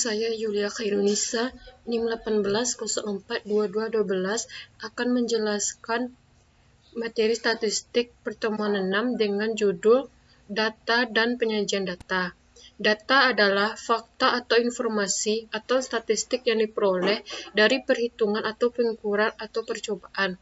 Saya Yulia Khairunisa, NIM 18042212 akan menjelaskan materi statistik pertemuan 6 dengan judul Data dan Penyajian Data. Data adalah fakta atau informasi atau statistik yang diperoleh dari perhitungan atau pengukuran atau percobaan.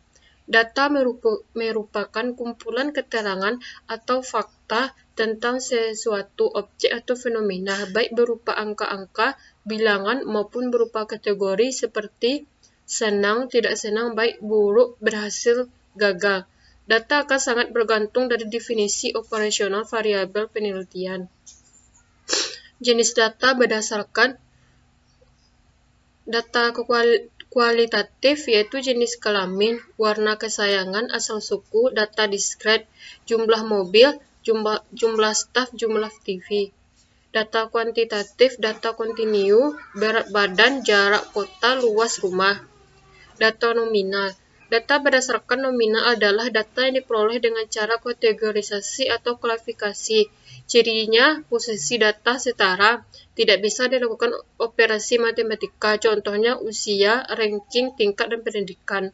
Data merupakan kumpulan keterangan atau fakta tentang sesuatu objek atau fenomena, baik berupa angka-angka, bilangan, maupun berupa kategori seperti senang, tidak senang, baik, buruk, berhasil, gagal. Data akan sangat bergantung dari definisi operasional variabel penelitian. Jenis data berdasarkan data kualitatif yaitu jenis kelamin, warna kesayangan, asal suku, data diskret, jumlah mobil, jumlah staf, jumlah TV. Data kuantitatif, data kontinu, berat badan, jarak kota, luas rumah. Data nominal. Data berdasarkan nominal adalah data yang diperoleh dengan cara kategorisasi atau klasifikasi. Cirinya, posisi data setara, tidak bisa dilakukan operasi matematika, contohnya usia, ranking, tingkat, dan pendidikan.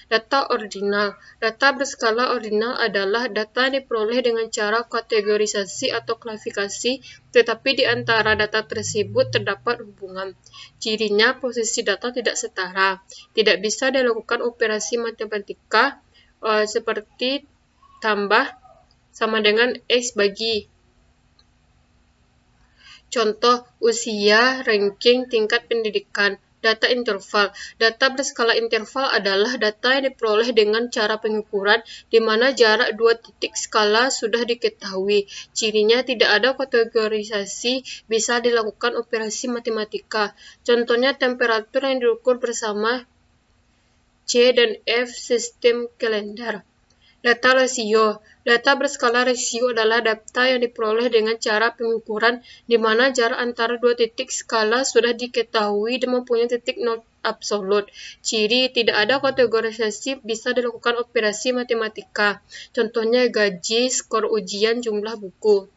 Data ordinal. Data berskala ordinal adalah data yang diperoleh dengan cara kategorisasi atau klasifikasi, tetapi di antara data tersebut terdapat hubungan. Cirinya, posisi data tidak setara. Tidak bisa dilakukan operasi matematika seperti tambah sama dengan X bagi. Contoh, usia, ranking, tingkat pendidikan. Data interval. Data berskala interval adalah data yang diperoleh dengan cara pengukuran di mana jarak dua titik skala sudah diketahui. Cirinya tidak ada kategorisasi, bisa dilakukan operasi matematika. Contohnya temperatur yang diukur bersama C dan F sistem kalender. Data rasio. Data berskala rasio adalah data yang diperoleh dengan cara pengukuran di mana jarak antara dua titik skala sudah diketahui dan mempunyai titik nol absolut. Ciri tidak ada kategorisasi, bisa dilakukan operasi matematika. Contohnya gaji, skor ujian, jumlah buku.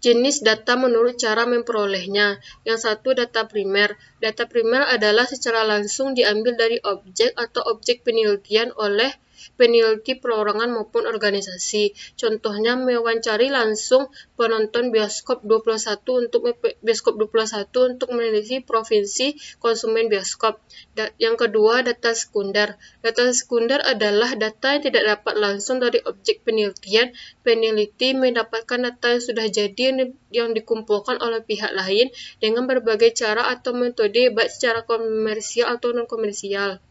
Jenis data menurut cara memperolehnya. Yang satu, data primer. Data primer adalah secara langsung diambil dari objek atau objek penelitian oleh peneliti perorangan maupun organisasi. Contohnya mewawancari langsung penonton bioskop 21 untuk meneliti provinsi konsumen bioskop. Yang kedua, data sekunder. Data sekunder adalah data yang tidak dapat langsung dari objek penelitian. Peneliti mendapatkan data yang sudah jadi yang dikumpulkan oleh pihak lain dengan berbagai cara atau metode, baik secara komersial atau non-komersial.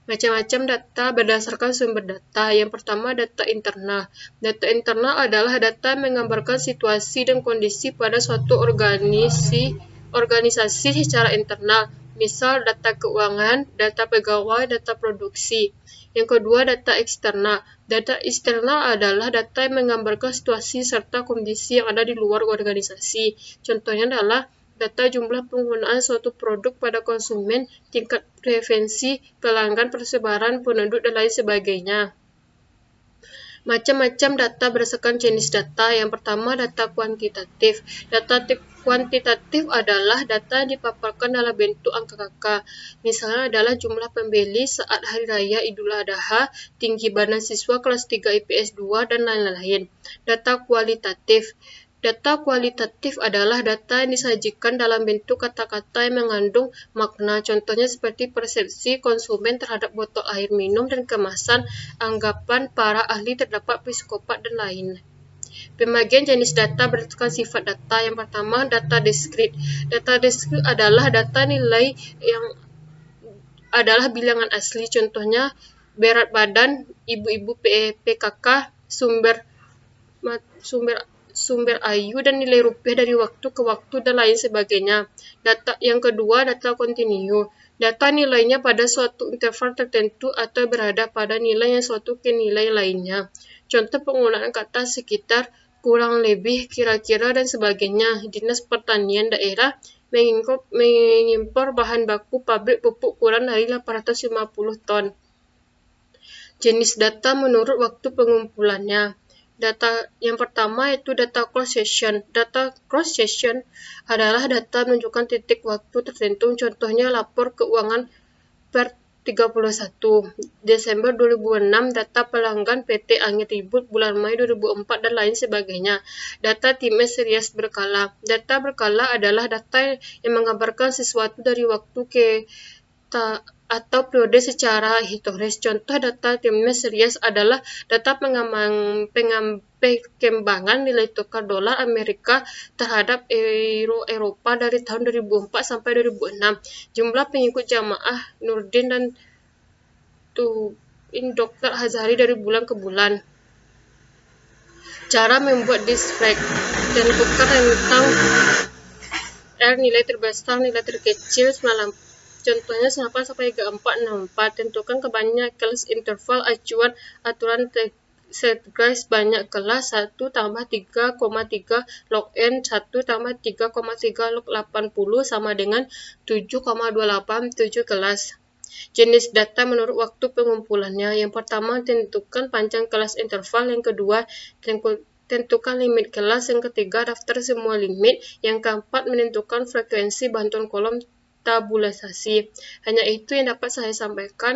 Macam-macam data berdasarkan sumber data. Yang pertama, data internal. Data internal adalah data yang menggambarkan situasi dan kondisi pada suatu organisasi secara internal. Misal, data keuangan, data pegawai, data produksi. Yang kedua, data eksternal. Data eksternal adalah data yang menggambarkan situasi serta kondisi yang ada di luar organisasi. Contohnya adalah data jumlah penggunaan suatu produk pada konsumen, tingkat preferensi, pelanggan, persebaran penduduk, dan lain sebagainya. Macam-macam data berdasarkan jenis data. Yang pertama, data kuantitatif. Data kuantitatif adalah data yang dipaparkan dalam bentuk angka-angka. Misalnya adalah jumlah pembeli saat Hari Raya Idul Adha, tinggi badan siswa kelas 3 IPS 2, dan lain-lain. Data kualitatif. Data kualitatif adalah data yang disajikan dalam bentuk kata-kata yang mengandung makna, contohnya seperti persepsi konsumen terhadap botol air minum dan kemasan, anggapan para ahli terdapat psikopat, dan lain. Pembagian jenis data berdasarkan sifat data. Yang pertama, data diskrit. Data diskrit adalah data nilai yang adalah bilangan asli, contohnya berat badan, ibu-ibu PKK, sumber ayu, dan nilai rupiah dari waktu ke waktu, dan lain sebagainya. Data yang kedua, data kontinu. Data nilainya pada suatu interval tertentu atau berada pada nilai yang suatu ke nilai lainnya. Contoh penggunaan kata sekitar, kurang lebih, kira-kira, dan sebagainya. Dinas Pertanian daerah mengimpor bahan baku pabrik pupuk kurang dari 850 ton. Jenis data menurut waktu pengumpulannya. Data yang pertama yaitu data cross section. Data cross section adalah data menunjukkan titik waktu tertentu, contohnya lapor keuangan per 31 Desember 2006, data pelanggan PT Angin Ribut bulan Mei 2004, dan lain sebagainya. Data time series berkala. Data berkala adalah data yang menggambarkan sesuatu dari waktu ke atau periode secara historis. Contoh data time series adalah data perkembangan nilai tukar dolar Amerika terhadap euro Eropa dari tahun 2004 sampai 2006. Jumlah pengikut jamaah Nurdin dan Dr. Hazari dari bulan ke bulan. Cara membuat disfrag. Tentukan rentang R nilai terbesar, nilai terkecil, contohnya 98 sampai 3464. Tentukan kebanyakan kelas interval acuan aturan setguys banyak kelas 1 tambah 3,3 log n 1 tambah 3,3 log 80 sama dengan 7,287 kelas. Jenis data menurut waktu pengumpulannya. Yang pertama, tentukan panjang kelas interval. Yang kedua, tentukan limit kelas. Yang ketiga, daftar semua limit. Yang keempat, menentukan frekuensi bantuan kolom tabulasi. Hanya itu yang dapat saya sampaikan.